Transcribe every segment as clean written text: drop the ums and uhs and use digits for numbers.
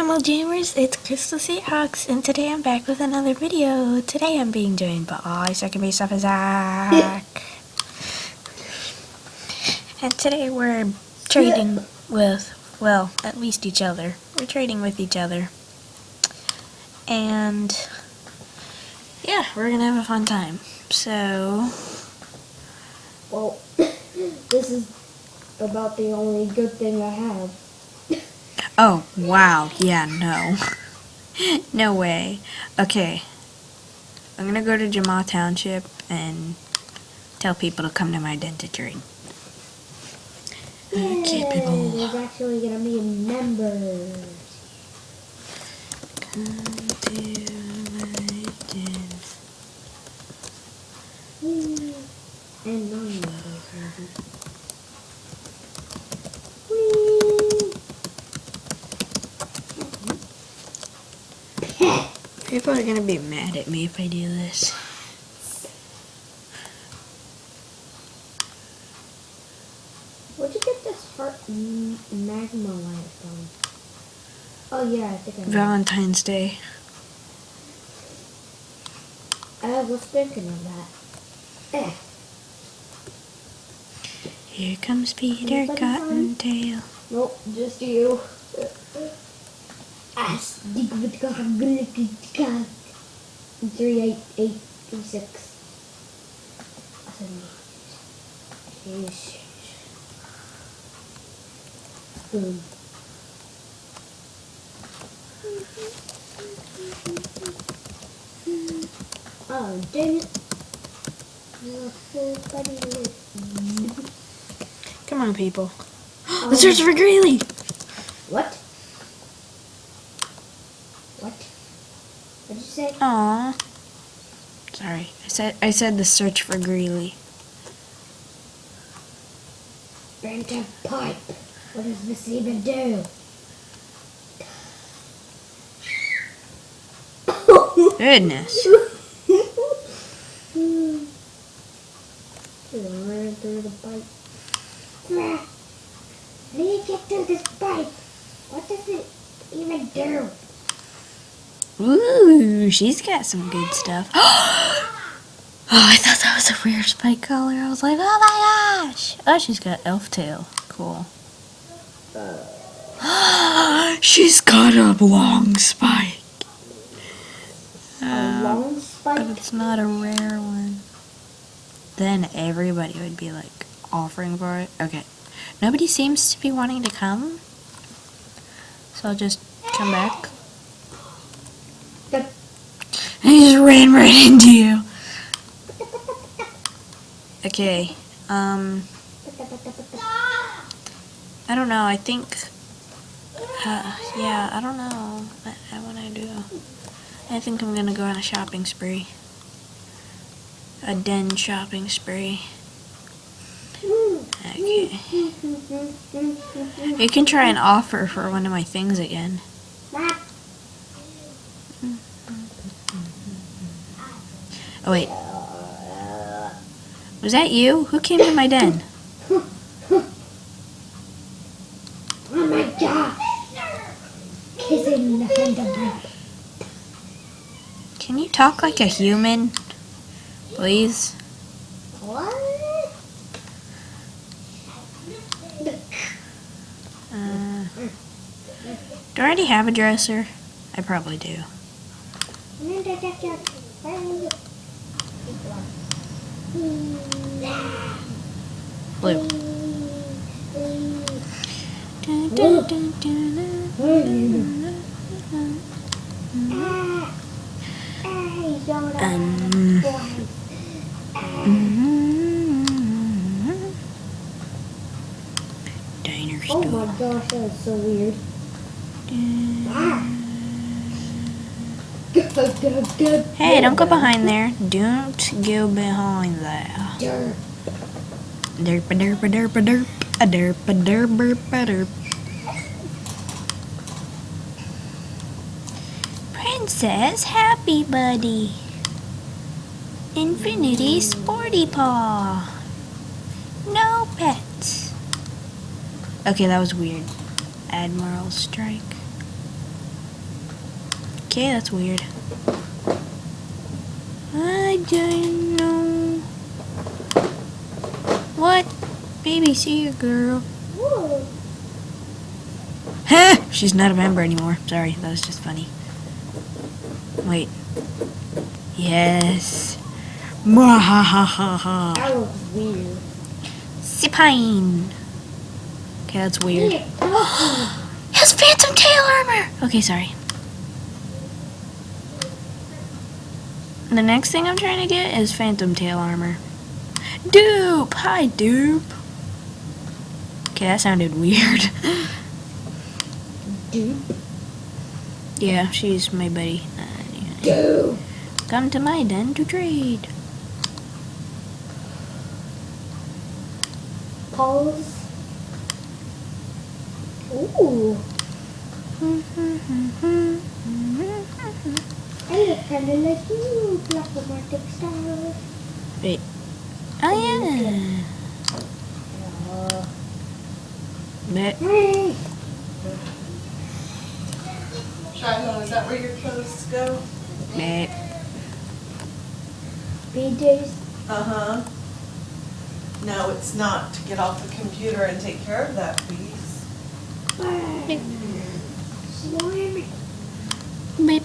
Camel Jammers, it's Crystal Seahawks, and today I'm back with another video. Today I'm being joined by second base officer Zach. And today we're trading with, well, at least each other. We're trading with each other. And, yeah, we're gonna have a fun time. So... well, this is about the only good thing I have. Oh, wow. Yeah, no. No way. Okay. I'm gonna go to Jamal Township and tell people to come to my den to trade. Okay, people. There's actually gonna be members. Come to my den. And non-members, maybe. People are gonna be mad at me if I do this. Where'd you get this heart magma light from? Oh yeah, I think I know. Valentine's Day. I was thinking of that. Here comes Peter Anybody Cottontail. Nope, just you. Ass dig with God 38836. Boom. Oh, dang it. Come on, people. Let's search for Greeley. What? What? What'd you say? Aw. Sorry. I said the search for Greeley. Burnt up pipe. What does this even do? Goodness. Run through the pipe. I need to get through this pipe. What does it even do? Ooh, she's got some good stuff. Oh, I thought that was a weird spike color. I was like, oh my gosh. Oh, she's got elf tail. Cool. She's got a long spike. A long spike? But it's not a rare one. Then everybody would be like offering for it. Okay. Nobody seems to be wanting to come. So I'll just come back. I just ran right into you. Okay. I don't know. I think. Yeah, I don't know. I want to do. I think I'm gonna go on a shopping spree. A den shopping spree. Okay. You can try and offer for one of my things again. Oh wait. Was that you? Who came to my den? Oh my gosh! Kissing the thunderbird. Can you talk like a human? Please? What? Do I already have a dresser? I probably do. Blue. Diner Oh store. my gosh, that is so weird. Hey, don't go behind there. Don't go behind there. Derp. Derp a derp a derp a derp a derp a derp a derp. Princess Happy Buddy. Infinity Sporty Paw. No pets. Okay, that was weird. Admiral Strike. Okay, that's weird. I don't know. What? Baby, see your girl. Whoa. Huh! She's not a member anymore. Sorry, that was just funny. Wait. Yes. Mwahahaha. That was weird. Sipine. Okay, that's weird. Here, help He has phantom tail armor! Okay, sorry. The next thing I'm trying to get is phantom tail armor. Dupe! Hi, Dupe! Okay, that sounded weird. me. Dude. Yeah, she's my buddy. Dude. Come to my den to trade. Pause. Ooh. I look kind of like you, Black Romantic Star. Wait. Oh, yeah. But, Hey. Shiloh, is that where your clothes go? but. BJ's. Uh-huh. No, it's not. To get off the computer and take care of that piece. Slime. Beep.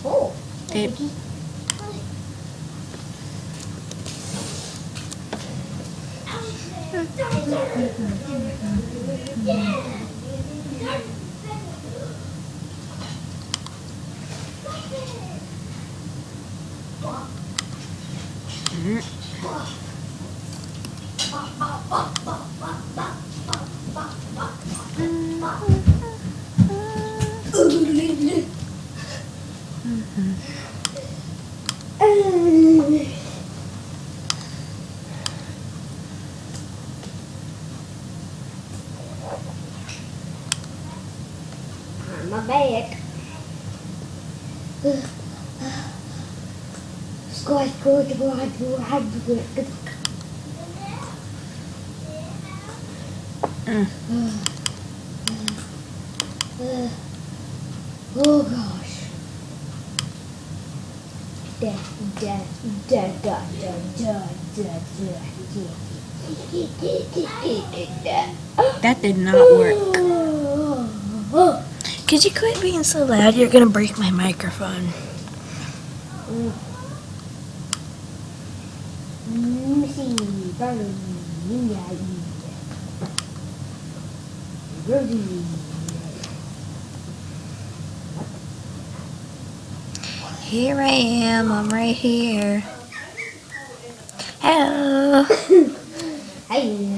Oh. Beep. My back. Oh gosh. That did not work. Could you quit being so loud? You're gonna break my microphone. Here I am. I'm right here. Hello.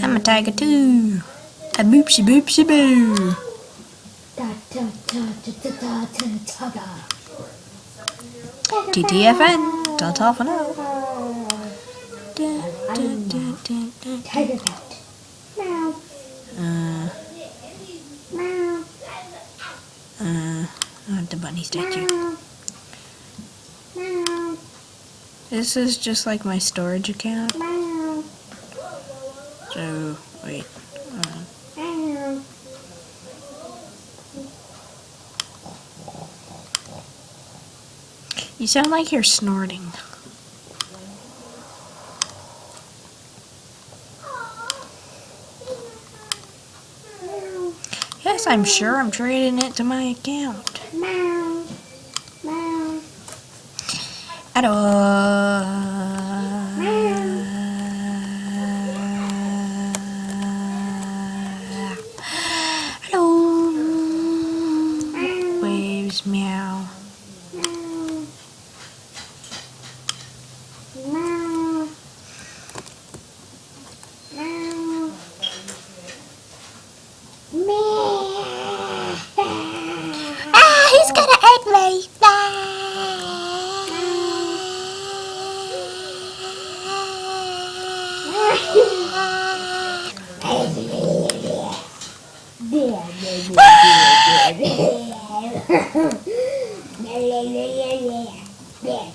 I'm a tiger too. A boopsie boopsie boo. TTFN. Don't off and out. Tiger cat. Meow. Meow. I want the bunny statue. Meow. Meow. This is just like my storage account. Meow. So, wait. Meow. You sound like you're snorting. Yes, I'm sure I'm trading it to my account. Meow. Meow. Hello. Waves, meow. Meow. Meow. Meow. Ah, he's gonna eat me. Yeah.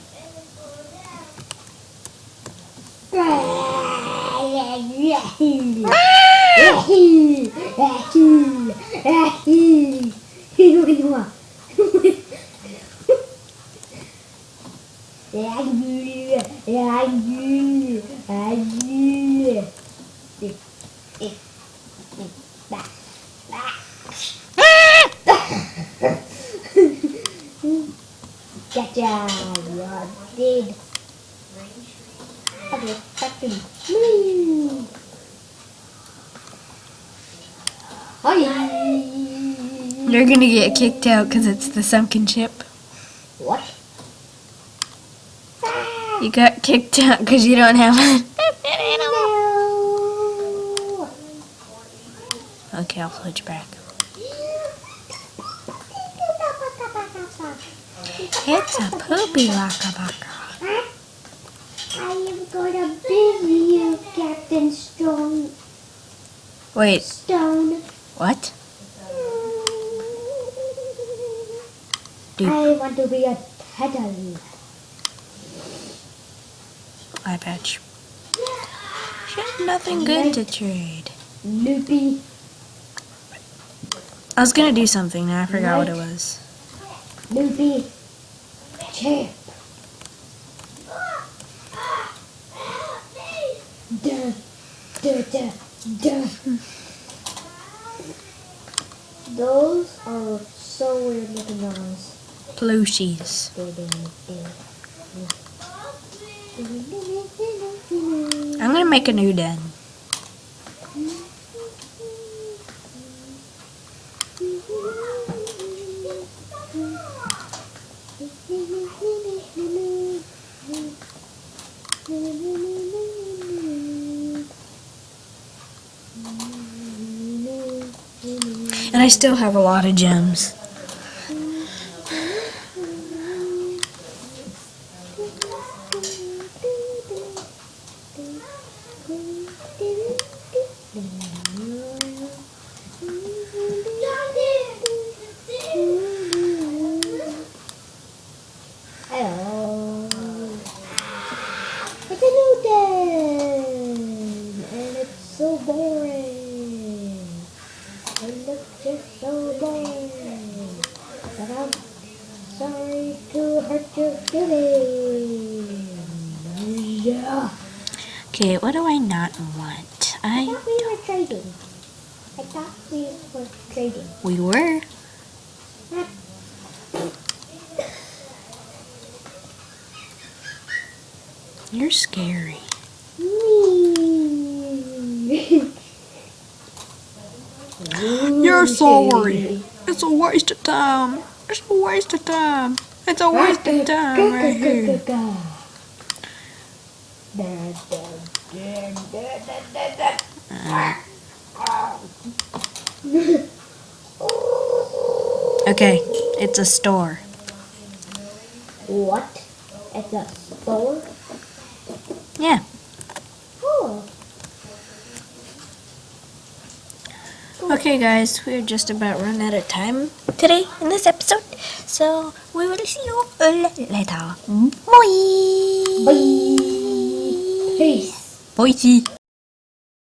Gotcha, you're dead. Okay, back to me. Hi. You're gonna get kicked out because it's the sunken ship. What? You got kicked out because you don't have an animal. No. Okay, I'll switch back. It's a poopy waka waka. I am gonna busy you, Captain Stone. Wait, Stone. what? Dude. I want to be a turtle. Eye patch. She has nothing good to trade. Loopy. I was gonna do something, now I forgot what it was. Loopy. Champ. Duh. Duh, duh, duh. Those are so weird looking eyes. Plushies. I'm gonna make a new den. And I still have a lot of gems. Hello. It's a new day, and it's so boring. It looks just so boring. But I'm sorry to hurt your feelings. Yeah. Okay, what do I not want? I thought we were trading. We were. You're scary. You're sorry. It's a waste of time. It's a waste of time. It's a waste of time right here. Okay, it's a store. What? At the store? Yeah. Oh. Okay, guys, we're just about run out of time today in this episode, so we will see you later. Bye. Bye. Peace. Bye.